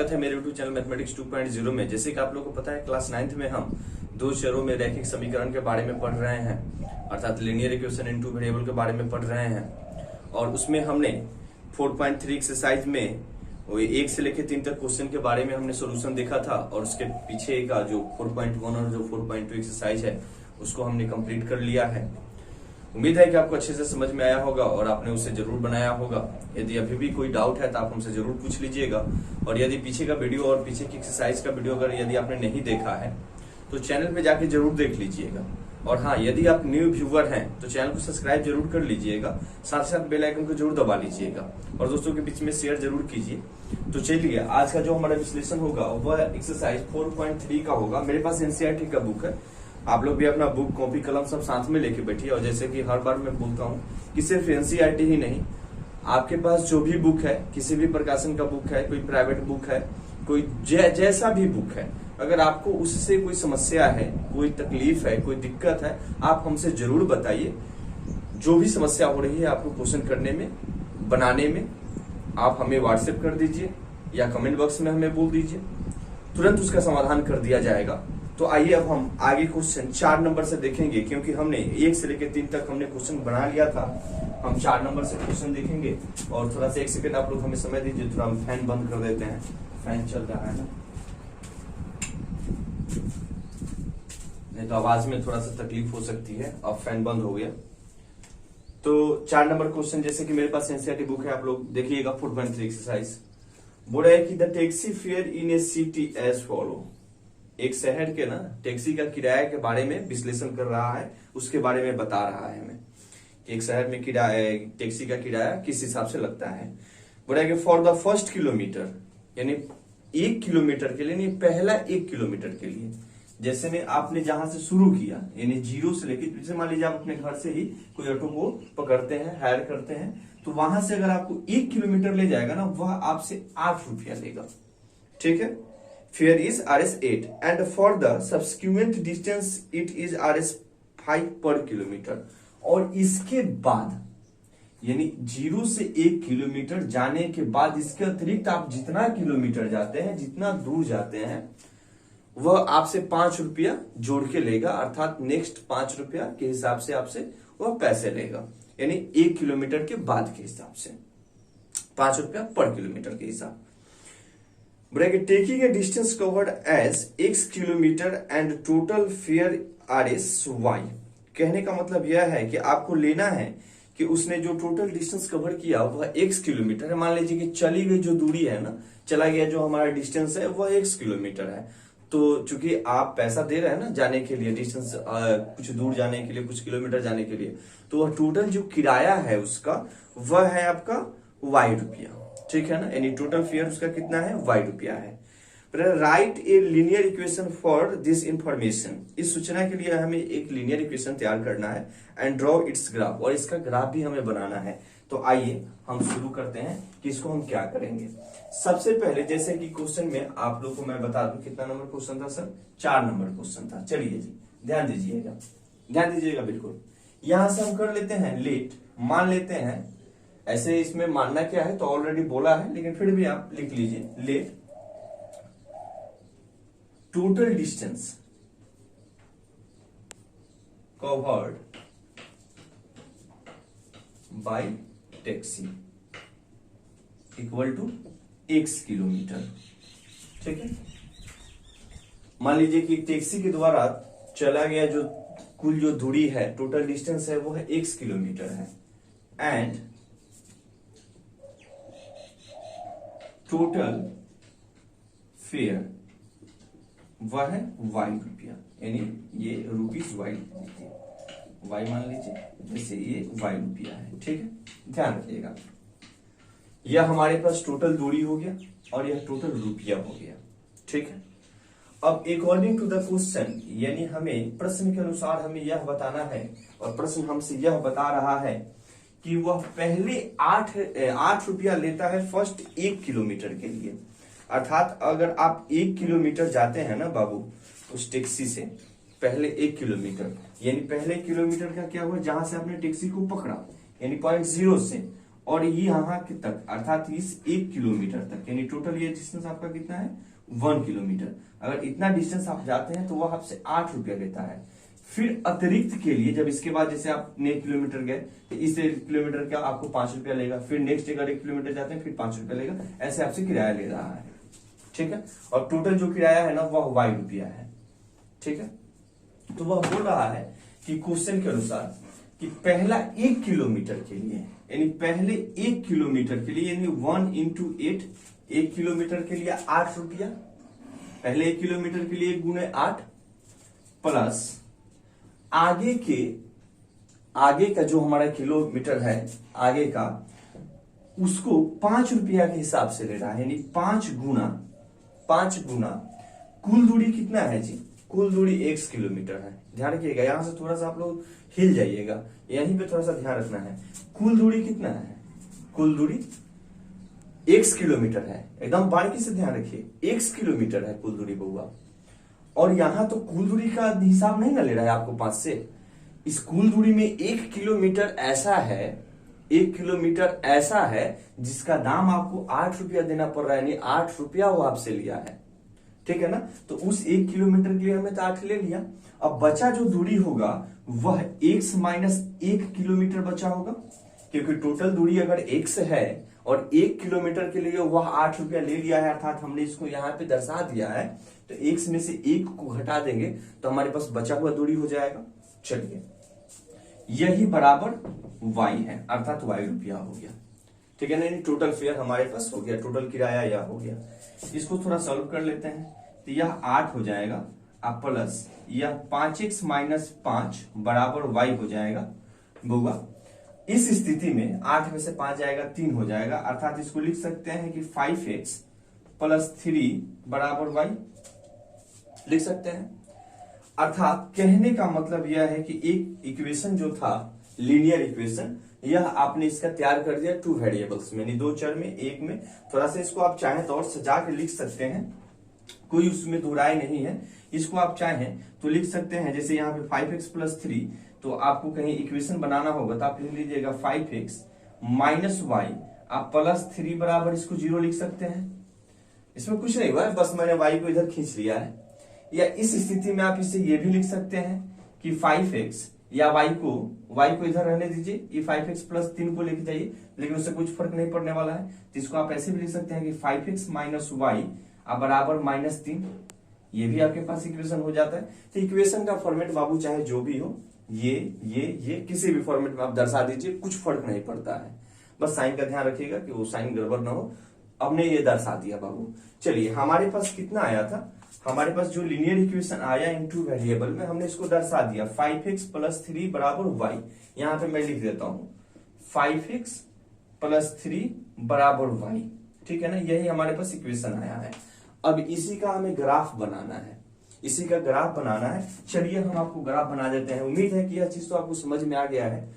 स्वागत है मेरे यूट्यूब चैनल मैथमेटिक्स 2.0 में। जैसे कि आप लोगों को पता है, क्लास 9th में हम दो चरों में रैखिक समीकरण के बारे में पढ़ रहे हैं, अर्थात linear equation in two variable के बारे में पढ़ रहे हैं। और उसमें हमने 4.3 एक्सरसाइज में वो 1 से लेकर 3 तक क्वेश्चन के बारे में हमने सोल्यूशन देखा था, और उसके पीछे का जो 4.1 और जो 4.2 एक्सरसाइज है उसको हमने कंप्लीट कर लिया है। उम्मीद है कि आपको अच्छे से समझ में आया होगा और आपने उसे जरूर बनाया होगा। यदि अभी भी कोई डाउट है तो आप हमसे जरूर पूछ लीजिएगा। और यदि पीछे का वीडियो और पीछे की एक्सरसाइज का वीडियो अगर यदि आपने नहीं देखा है तो चैनल पे जाके जरूर देख लीजिएगा। और हाँ, यदि आप न्यू व्यूअर हैं तो चैनल को सब्सक्राइब जरूर कर लीजिएगा, साथ साथ बेल आइकन को जरूर दबा लीजिएगा और दोस्तों के बीच में शेयर जरूर कीजिए। तो चलिए, आज का जो हमारा विश्लेषण होगा वह एक्सरसाइज 4.3 का होगा। मेरे पास एनसीईआरटी का बुक है, आप लोग भी अपना बुक कॉपी कलम सब साथ में लेके बैठिए। और जैसे कि हर बार मैं बोलता हूँ कि सिर्फ एनसीईआरटी ही नहीं, आपके पास जो भी बुक है, किसी भी प्रकाशन का बुक है, कोई प्राइवेट बुक है, कोई जैसा भी बुक है, अगर आपको उससे कोई समस्या है, कोई तकलीफ है, कोई दिक्कत है, आप हमसे जरूर बताइए। जो भी समस्या हो रही है आपको क्वेश्चन करने में, बनाने में, आप हमें व्हाट्सएप कर दीजिए या कमेंट बॉक्स में हमें बोल दीजिए, तुरंत उसका समाधान कर दिया जाएगा। तो आइए अब हम आगे क्वेश्चन 4 नंबर से देखेंगे, क्योंकि हमने 1 से लेकर 3 तक हमने क्वेश्चन बना लिया था। हम 4 नंबर से क्वेश्चन देखेंगे। और थोड़ा सा 1 सेकंड आप लोग हमें समय दीजिए, थोड़ा हम फैन बंद कर देते हैं, फैन चल रहा है ना, नहीं तो आवाज में थोड़ा सा तकलीफ हो सकती है। अब फैन बंद हो गया। तो 4 नंबर क्वेश्चन, जैसे कि मेरे पास एनसीईआरटी बुक है, आप लोग देखिएगा 4.3 एक्सरसाइज। बोल रहा है कि the taxi fare in a city as follow. एक शहर के ना टैक्सी का किराया के बारे में विश्लेषण कर रहा है, उसके बारे में बता रहा है हमें कि एक शहर में किराया, टैक्सी का किराया किस हिसाब से लगता है। बोला कि फॉर द फर्स्ट किलोमीटर, यानी 1 किलोमीटर के लिए, नहीं पहला 1 किलोमीटर के लिए, जैसे में आपने जहां से शुरू किया, यानी 0 से लेकर, जैसे मान लीजिए आप अपने घर से ही कोई ऑटो को पकड़ते हैं, हायर करते हैं, तो वहां से अगर आपको 1 किलोमीटर ले जाएगा ना, वह आपसे 8 रुपया लेगा। ठीक है, fair is Rs8 and for the subsequent distance it is Rs5 पर किलोमीटर। और इसके बाद, यानी 0 से 1 किलोमीटर जाने के बाद, इसके अतिरिक्त आप जितना किलोमीटर जाते हैं, जितना दूर जाते हैं, वह आपसे 5 रुपया जोड़ के लेगा, अर्थात नेक्स्ट 5 रुपया के हिसाब से आपसे वह पैसे लेगा। यानी 1 किलोमीटर के बाद के हिसाब से 5 रुपया पर किलोमीटर के हिसाब। Taking a distance covered as x kilometre and total fare Rs y। कहने का मतलब यह है कि आपको लेना है कि उसने जो टोटल डिस्टेंस कवर किया वह x किलोमीटर है। मान लीजिए कि चली गई जो दूरी है ना, चला गया जो हमारा डिस्टेंस है वह x किलोमीटर है। तो चूंकि आप पैसा दे रहे हैं ना जाने के लिए, डिस्टेंस कुछ दूर जाने के लिए, कुछ किलोमीटर जाने के लिए, तो वह टोटल जो किराया है उसका वह है आपका y रुपया। ठीक है ना, यानी टोटल फेयर उसका कितना है, y रुपया है। Right a linear equation for this information. इस सूचना के लिए हमें एक लीनियर इक्वेशन तैयार करना है एंड ड्रॉ इट्स ग्राफ, और इसका ग्राफ भी हमें बनाना है। तो आइए हम शुरू करते हैं कि इसको हम क्या करेंगे। सबसे पहले, जैसे कि क्वेश्चन में आप लोग को मैं बता दूं, कितना नंबर क्वेश्चन था सर, 4 नंबर क्वेश्चन था। चलिए जी, ध्यान दीजिएगा, ध्यान दीजिएगा बिल्कुल। यहां से हम कर लेते हैं लेट, मान लेते हैं, ऐसे इसमें मानना क्या है तो ऑलरेडी बोला है, लेकिन फिर भी आप लिख लीजिए, let total distance covered by taxi equal to x kilometre. ठीक है, मान लीजिए कि टैक्सी के द्वारा चला गया जो कुल जो दूरी है, टोटल डिस्टेंस है, वो है x किलोमीटर है, एंड टोटल फेयर वह है y रुपया, यानी ये ₹y मान लीजिए, जैसे ये y रुपया है। ठीक है, ध्यान रखिएगा, यह हमारे पास टोटल दूरी हो गया और यह टोटल रुपया हो गया। ठीक है, अब अकॉर्डिंग टू द क्वेश्चन, यानी हमें प्रश्न के अनुसार हमें यह बताना है, और प्रश्न हमसे यह बता रहा है कि वह पहले 8 रुपया लेता है फर्स्ट 1 किलोमीटर के लिए। अर्थात अगर आप 1 किलोमीटर जाते हैं ना बाबू उस टैक्सी से, पहले 1 किलोमीटर, यानी पहले किलोमीटर का क्या हुआ, जहां से आपने टैक्सी को पकड़ा, यानी पॉइंट 0 से, और ये यहाँ के तक अर्थात इस 1 किलोमीटर तक, यानी टोटल ये डिस्टेंस आपका कितना है 1 किलोमीटर। अगर इतना डिस्टेंस आप जाते हैं तो वह आपसे 8 रुपया लेता है। फिर अतिरिक्त के लिए जब इसके बाद जैसे आपने 1 किलोमीटर गए तो इस 1 किलोमीटर का आपको 5 रुपया लेगा, फिर नेक्स्ट अगर 1 किलोमीटर जाते हैं फिर 5 रुपया लेगा, ऐसे आपसे किराया ले रहा है। ठीक है, और टोटल जो किराया है ना वह y रुपया है। ठीक है, तो वह बोल रहा है कि क्वेश्चन के अनुसार कि पहला 1 किलोमीटर के लिए, यानी पहले 1 किलोमीटर के लिए, यानी 1 इंटू 8, 1 किलोमीटर के लिए 8 रुपया, पहले 1 किलोमीटर के लिए गुणे 8, प्लस आगे का जो हमारा किलोमीटर है आगे का, उसको 5 रुपया के हिसाब से ले रहा है, यानी 5 गुना कुल दूरी कितना है जी, कुल दूरी x किलोमीटर है। ध्यान रखिएगा, यहां से थोड़ा सा आप लोग हिल जाइएगा, यहीं पे थोड़ा सा ध्यान रखना है। कुल दूरी कितना है, कुल दूरी x किलोमीटर है, एकदम बारीकी से ध्यान रखिए, x किलोमीटर है कुल दूरी बउआ। और यहां तो कुल दूरी का हिसाब नहीं ना ले रहा है आपको 5 से, इस कुल दूरी में 1 किलोमीटर ऐसा है, 1 किलोमीटर ऐसा है जिसका दाम आपको 8 रुपया देना पड़ रहा है, यानी 8 रुपया वो आपसे लिया है। ठीक है ना, तो उस 1 किलोमीटर के लिए हमने तो 8 ले लिया। अब बचा जो दूरी होगा वह x माइनस 1 किलोमीटर बचा होगा, क्योंकि टोटल दूरी अगर x है और 1 किलोमीटर के लिए वह 8 रुपया ले लिया है, अर्थात हमने इसको यहाँ पे दर्शा दिया है, तो x में से 1 को हटा देंगे तो हमारे पास बचा हुआ दूरी हो जाएगा। चलिए, यही बराबर y है, अर्थात y रुपया हो गया। ठीक है ना, यानी टोटल फेयर हमारे पास हो गया, टोटल किराया यह हो गया। इसको थोड़ा सॉल्व कर लेते हैं, तो यह 8 हो जाएगा, अब प्लस यह 5x माइनस 5 बराबर y हो जाएगा बउआ। इस स्थिति में 8 में से 5 जाएगा 3 हो जाएगा, अर्थात इसको लिख सकते हैं कि 5x प्लस 3 बराबर y लिख सकते हैं। अर्थात कहने का मतलब यह है कि एक इक्वेशन जो था लीनियर इक्वेशन, यह आपने इसका तैयार कर दिया 2 वेरिएबल्स में, यानी 2 चर में, एक में। थोड़ा सा इसको आप चाहें तो और सजा के लिख सकते हैं, कोई उसमें दो राय नहीं है। इसको आप चाहें तो लिख सकते हैं, जैसे यहाँ पे 5x प्लस 3, तो आपको कहीं इक्वेशन बनाना होगा तो आप लिख लीजिएगा 5x माइनस y, आप प्लस 3 बराबर इसको 0 लिख सकते हैं। इसमें कुछ नहीं हुआ है, बस मैंने y को इधर खींच लिया है। या इस स्थिति में आप इसे ये भी लिख सकते हैं कि 5x या y को इधर रहने दीजिए, ये 5x प्लस 3 को लेके जाइए, लेकिन उससे कुछ फर्क नहीं पड़ने वाला है, तो इसको आप ऐसे भी लिख सकते हैं कि 5x माइनस y बराबर -3। ये भी आपके पास इक्वेशन हो जाता है। तो इक्वेशन का फॉर्मेट बाबू चाहे जो भी हो, ये किसी भी फॉर्मेट में आप दर्शा दीजिए, कुछ फर्क नहीं पड़ता है। बस साइन का ध्यान रखिएगा कि वो साइन गड़बड़ ना हो। हमने ये दर्शा दिया बाबू। चलिए, हमारे पास कितना आया था, हमारे पास जो लीनियर इक्वेशन आया इन 2 वेरिएबल में, हमने इसको दर्शा दिया 5x प्लस 3 बराबर y। यहां पे मैं लिख देता हूं 5x प्लस 3 बराबर y। ठीक है ना, यही हमारे पास इक्वेशन आया है। अब इसी का हमें ग्राफ बनाना है, इसी का ग्राफ बनाना है। चलिए हम आपको ग्राफ बना देते हैं। उम्मीद है कि यह चीज तो आपको समझ में आ गया है।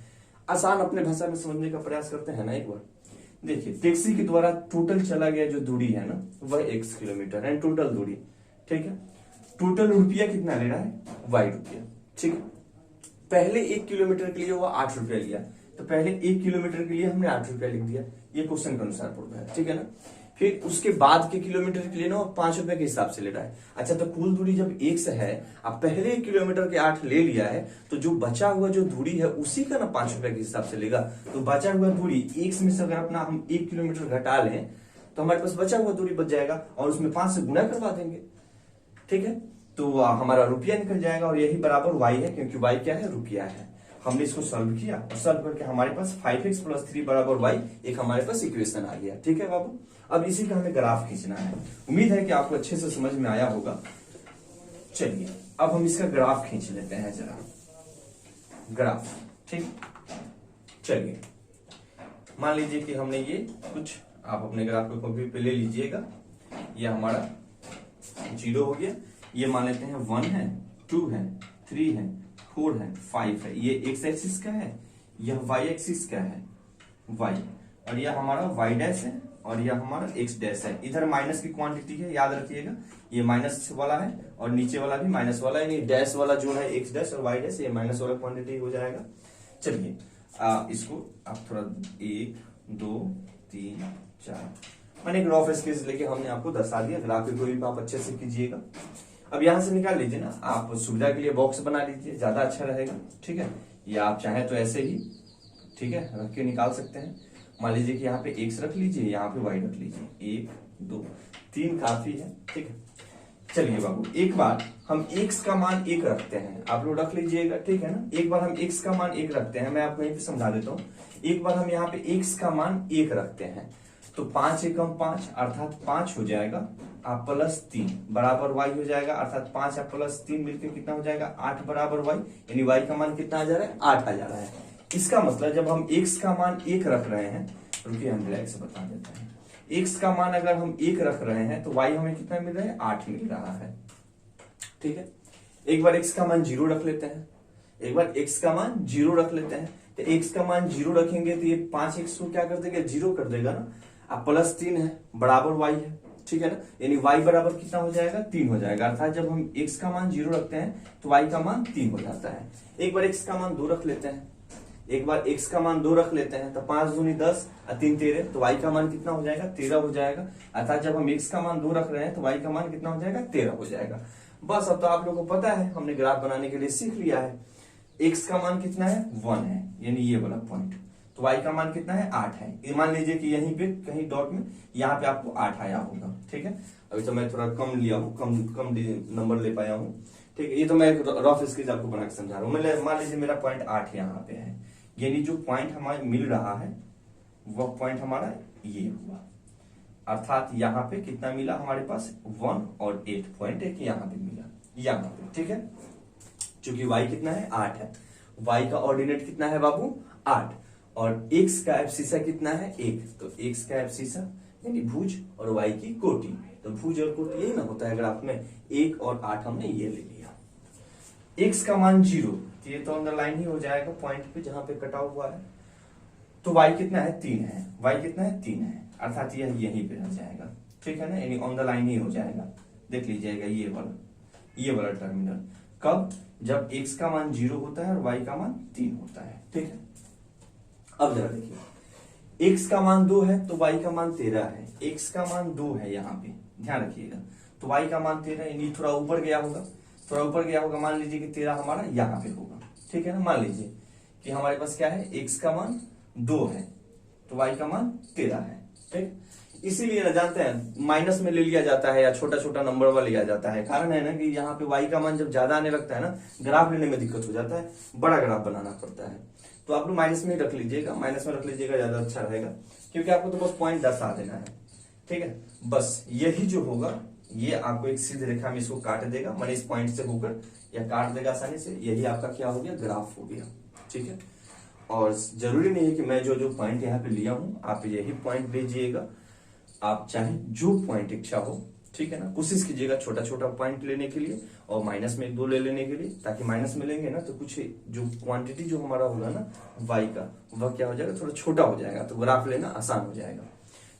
आसान अपने भाषा में समझने का प्रयास करते हैं ना एक बार। देखिए, टैक्सी के द्वारा टोटल चला गया जो दूरी है ना, वह x किलोमीटर है, टोटल दूरी। ठीक है, टोटल रुपया कितना ले रहा है, y रुपया। ठीक है, पहले 1 किलोमीटर के लिए वो 8 रुपया लिया, तो पहले 1 किलोमीटर के लिए हमने 8 रुपया लिख दिया, ये क्वेश्चन के अनुसार पड़ रहा है। ठीक है ना, फिर उसके बाद के किलोमीटर के लिए ना 5 रुपए के हिसाब से ले रहा है। अच्छा, तो कुल दूरी जब 1 से है, अब पहले 1 किलोमीटर के 8 ले लिया है, तो जो बचा हुआ जो दूरी है उसी का ना 5 रुपए के हिसाब से लेगा। तो बचा हुआ दूरी 1 में से अगर अपना हम 1 किलोमीटर घटा लें तो हमारे पास बचा हुआ दूरी बच जाएगा, और उसमें 5 से गुना करवा देंगे। ठीक है, तो हमारा रुपया निकल जाएगा, और यही बराबर y है, क्योंकि y क्या है, रुपया है। हमने इसको सॉल्व किया, और सॉल्व करके हमारे पास 5x प्लस 3 बराबर y एक हमारे पास इक्वेशन आ गया। ठीक है बाबू, अब इसी का हमें ग्राफ खींचना है। उम्मीद है कि आपको अच्छे से समझ में आया होगा। चलिए, अब हम इसका ग्राफ खींच लेते हैं जरा, ग्राफ। ठीक, चलिए मान लीजिए कि हमने ये कुछ, आप अपने ग्राफ को कॉपी पे ले लीजिएगा। ये हमारा 0 हो गया, ये मान लेते हैं 1 है, 2 है, 3 है, 4 है, 5 है। ये x एक्सिस का है, यह y एक्सिस का है, y, और यह हमारा y डैश है, और यह हमारा x डैश है। इधर माइनस की क्वांटिटी है, याद रखिएगा, ये माइनस वाला है और नीचे वाला भी माइनस वाला है, यानी डैश वाला जो है x डैश और y डैश, ये माइनस वाला क्वांटिटी हो जाएगा। चलिए इसको आप थोड़ा 1 2 3 4। मैंने एक रफ स्केच लेके हमने आपको दर्शा दिया, ग्राफ को भी आप अच्छे से कीजिएगा। अब यहां से निकाल लीजिए ना, आप सुविधा के लिए बॉक्स बना लीजिए, ज्यादा अच्छा रहेगा, ठीक है। या आप चाहें तो ऐसे ही, ठीक है, रख के निकाल सकते हैं। मान लीजिए कि यहाँ पे x रख लीजिए, यहाँ पे y रख लीजिए, 1 2 3 काफी है, ठीक है। चलिए बाबू, एक बार हम x का मान 1 रखते हैं, आप लोग रख लीजिएगा, ठीक है ना। एक बार हम x का मान 1 रखते हैं, मैं आपको यहीं पे समझा देता हूँ। एक बार हम यहाँ पे x का मान 1 रखते हैं, तो 5 एकम 5 अर्थात 5 हो जाएगा, आप +3 बराबर y हो जाएगा, अर्थात 5 और +3 मिलकर कितना हो जाएगा, 8 बराबर y, यानी y का मान कितना आ जा रहा है, 8 आ जा रहा है। इसका मतलब जब हम x का मान 1 रख रहे हैं, रुकिए हम डायरेक्ट से बता देते हैं, x का मान अगर हम 1 रख रहे हैं तो y हमें कितना मिल रहा है, 8 मिल रहा है, ठीक है। एक बार x का मान 0 रख लेते हैं, एक बार x का मान 0 रख लेते हैं, तो x का मान 0 रखेंगे तो ये 5x को क्या कर देगा, 0 कर देगा ना। अब +3 है बराबर y है, ठीक है ना, यानी y बराबर कितना हो जाएगा, 3 हो जाएगा। अर्थात जब हम x का मान 0 रखते हैं तो y का मान 3 हो जाता है। एक बार x का मान 2 रख लेते हैं, एक बार x का मान 2 रख लेते हैं, तो 5 दूनी 10 और 3 13, तो y का मान कितना हो जाएगा, 13 हो जाएगा। अर्थात जब हम x का मान 2 रख रहे हैं तो y का मान कितना हो जाएगा, 13 हो जाएगा। बस अब तो आप लोगों को पता है, हमने ग्राफ बनाने के लिए सीख लिया है। x का मान कितना है, 1 है, यानी ये वाला पॉइंट, तो y का मान कितना है, 8 है। ये मान लीजिए कि यहीं पे कहीं डॉट में यहाँ पे आपको 8 आया होगा, ठीक है। अभी तो मैं थोड़ा कम लिया हूँ, कम नंबर ले पाया हूँ, ठीक है। ये तो मैं एक रफ स्केच आपको बना के समझा रहा हूँ। मान लीजिए मेरा पॉइंट 8 यहाँ पे है, यानी जो पॉइंट हमारे मिल रहा है वह पॉइंट हमारा ये हुआ, अर्थात यहाँ पे कितना मिला हमारे पास, 1 और 8 पॉइंट एक यहाँ पे मिला, यहाँ पे, ठीक है। चूंकि y कितना है, 8 है, y का ऑर्डिनेट कितना है बाबू, 8, और x का एब्सिसा कितना है, 1, तो x का एब्सिसा यानी भुज और y की कोटि, तो भुज और कोटि यही ना होता है ग्राफ में, 1 और 8 हमने ये ले लिया। x का मान 0, ये तो ऑन द लाइन ही हो जाएगा पॉइंट पे जहां पे कटा हुआ है, तो y कितना है, 3 है, y कितना है, 3 है, अर्थात यह यहीं पे रह जाएगा, ठीक है ना, यानी ऑन द लाइन ही हो जाएगा। देख लीजिएगा ये वाला टर्मिनल, कब, जब x का मान 0 होता है और y का मान 3 होता है, ठीक है। अब जरा देखिए, x का मान 2 है तो y का मान 13 है, x का मान 2 है यहाँ पे, ध्यान रखिएगा, तो y का मान 13, यानी थोड़ा ऊपर गया होगा, थोड़ा ऊपर गया होगा, मान लीजिए कि 13 हमारा यहाँ पे होगा, ठीक है ना। मान लीजिए कि हमारे पास क्या है, x का मान 2 है तो y का मान 13 है, ठीक। इसीलिए ना जानते हैं माइनस में ले लिया जाता है या छोटा छोटा नंबर वाला लिया जाता है, कारण है ना कि यहाँ पे y का मान जब ज्यादा आने लगता है ना, ग्राफ लेने में दिक्कत हो जाता है, बड़ा ग्राफ बनाना पड़ता है। तो आप लोग माइनस में ही रख लीजिएगा, माइनस में रख लीजिएगा, ज्यादा अच्छा रहेगा, क्योंकि आपको तो बस पॉइंट दर्शा देना है, ठीक है। बस यही जो होगा, ये आपको एक सीधी रेखा में इसको काट देगा, माने इस पॉइंट से होकर या काट देगा आसानी से, यही आपका क्या हो गया, ग्राफ हो गया, ठीक है। और जरूरी नहीं है कि मैं जो जो पॉइंट यहाँ पे लिया हूं आप यही पॉइंट लीजिएगा, आप चाहे जो पॉइंट इच्छा हो, ठीक है ना। कोशिश कीजिएगा छोटा छोटा पॉइंट लेने के लिए और माइनस में 1-2 ले लेने के लिए, ताकि माइनस में लेंगे ना तो कुछ जो क्वांटिटी जो हमारा होगा ना y का, वह क्या हो जाएगा, थोड़ा छोटा हो जाएगा, तो ग्राफ लेना आसान हो जाएगा।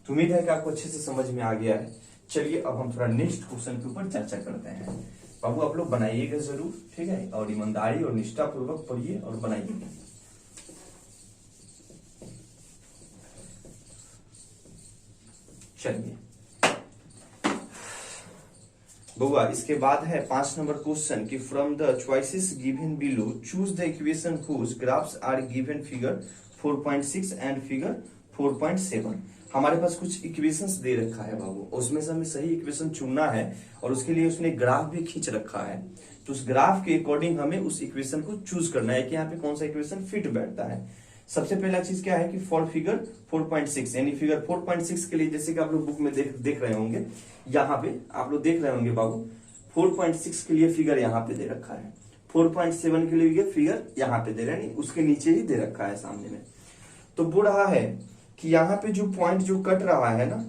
तो उम्मीद है कि आपको अच्छे से समझ में आ गया है। चलिए अब हम थोड़ा नेक्स्ट क्वेश्चन के ऊपर चर्चा करते हैं। बाबू आप लोग बनाइएगा जरूर, ठीक है, और ईमानदारी और निष्ठा पूर्वक पढ़िए और बनाइएगा। चलिए बउआ, इसके बाद है 5 नंबर क्वेश्चन कि from the choices given below choose the equation whose graphs are given figure 4.6 and figure 4.7। हमारे पास कुछ इक्वेशंस दे रखा है बाबू, उसमें से हमें सही इक्वेशन चुनना है और उसके लिए उसने ग्राफ भी खींच रखा है, तो उस ग्राफ के अकॉर्डिंग हमें उस इक्वेशन को चूज करना है कि यहाँ पे कौन सा इक्वेशन फिट बैठता है। सबसे पहला चीज क्या है कि फॉर फिगर 4.6, यानी फिगर 4.6 के लिए जैसे कि आप लोग बुक में देख रहे होंगे, यहाँ पे आप लोग देख रहे होंगे बाबू, 4.6 के लिए फिगर यहाँ पे दे रखा है, 4.7 के लिए फिगर यहाँ पे दे रहा है, उसके नीचे ही दे रखा है सामने में। तो बोल रहा है कि यहाँ पे जो पॉइंट जो कट रहा है ना,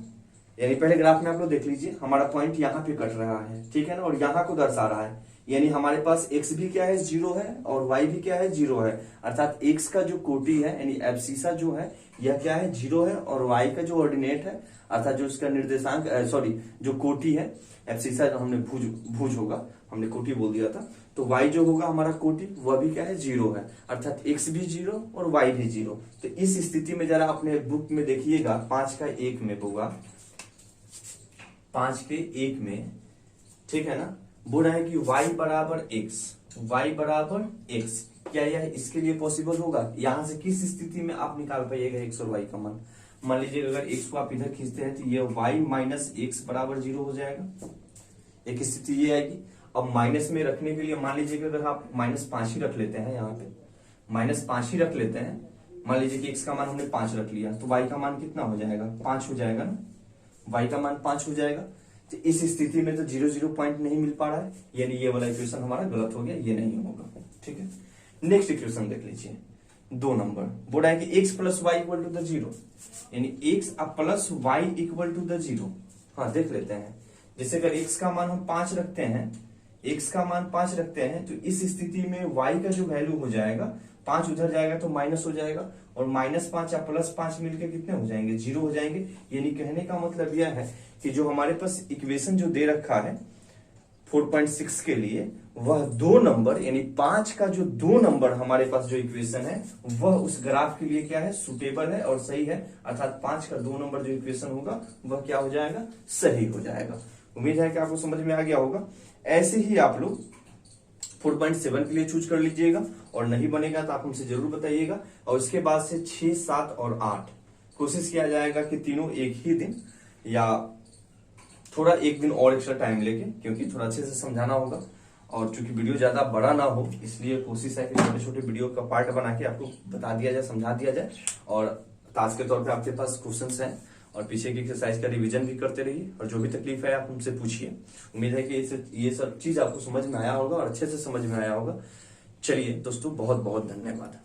यानी पहले ग्राफ में आप लोग देख लीजिए, हमारा पॉइंट यहाँ पे कट रहा है, ठीक है ना, और यहाँ को दर्शा रहा है, यानी हमारे पास x भी क्या है 0 है और y भी क्या है 0 है, अर्थात x का जो कोटि है यानी एब्सिसा जो है यह क्या है 0 है, और y का जो ऑर्डिनेट है अर्थात जो इसका निर्देशांक सॉरी जो कोटि है, एब्सिसा जो हमने भुज होगा, हमने कोटि बोल दिया था, तो y जो होगा हमारा कोटि वह भी क्या है 0 है, अर्थात x भी 0 और y भी 0। तो इस स्थिति में जरा अपने बुक में देखिएगा 5 का 1 में होगा, 5 के 1 में, ठीक है ना, बोल रहा है कि y बराबर x, क्या यह इसके लिए पॉसिबल होगा? यहां से किस स्थिति में आप निकाल पाइएगा x और y का मान? मान लीजिए अगर x को आप इधर खींचते हैं तो ये y माइनस x बराबर 0 हो जाएगा, एक स्थिति ये आएगी। अब माइनस में रखने के लिए मान लीजिए कि अगर आप -5 ही रख लेते हैं, यहाँ पे -5 ही रख लेते हैं, मान लीजिए कि x का मान हमने 5 रख लिया, तो y का मान कितना हो जाएगा? 5 हो जाएगा ना, y का मान 5 हो जाएगा। तो इस स्थिति में तो 0 पॉइंट नहीं मिल पा रहा है, यानी ये वाला इक्वेशन हमारा गलत हो गया, ये नहीं होगा, ठीक है। नेक्स्ट इक्वेशन देख लीजिए, 2 नंबर, बोला है कि x plus y equal to the 0, यानी x plus y equal to the 0। हाँ देख लेते हैं, जैसे अगर x का मान हम 5 रखते हैं, x का मान 5 रखते हैं, तो इस स्थिति में y का जो वैल्यू हो जाएगा, 5 उधर जाएगा तो माइनस हो जाएगा, और -5 या +5 मिलकर कितने हो जाएंगे? 0 हो जाएंगे। यानी कहने का मतलब यह है कि जो हमारे पास इक्वेशन जो दे रखा है 4.6 के लिए, वह 2 नंबर यानी 5 का जो 2 नंबर हमारे पास जो इक्वेशन है वह उस ग्राफ के लिए क्या है? सुटेबल है और सही है, अर्थात 5 का 2 नंबर जो इक्वेशन होगा वह क्या हो जाएगा? सही हो जाएगा। उम्मीद है कि आपको समझ में आ गया होगा। ऐसे ही आप लोग 4.7 के लिए चूज कर लीजिएगा, और नहीं बनेगा तो आप हमसे जरूर बताइएगा। और उसके बाद से 6, 7 और 8 कोशिश किया जाएगा कि तीनों एक ही दिन या थोड़ा एक दिन और एक्स्ट्रा टाइम लेके, क्योंकि थोड़ा अच्छे से समझाना होगा, और चूंकि वीडियो ज्यादा बड़ा ना हो इसलिए कोशिश है कि छोटे छोटे वीडियो का पार्ट बना के आपको बता दिया जाए, समझा दिया जाए, और टास्क के तौर पे आपके पास क्वेश्चंस हैं, और पीछे की एक्सरसाइज का रिवीजन भी करते रहिए, और जो भी तकलीफ है आप हमसे पूछिए। उम्मीद है कि ये सब चीज आपको समझ में आया होगा और अच्छे से समझ में आया होगा। चलिए दोस्तों, बहुत बहुत धन्यवाद।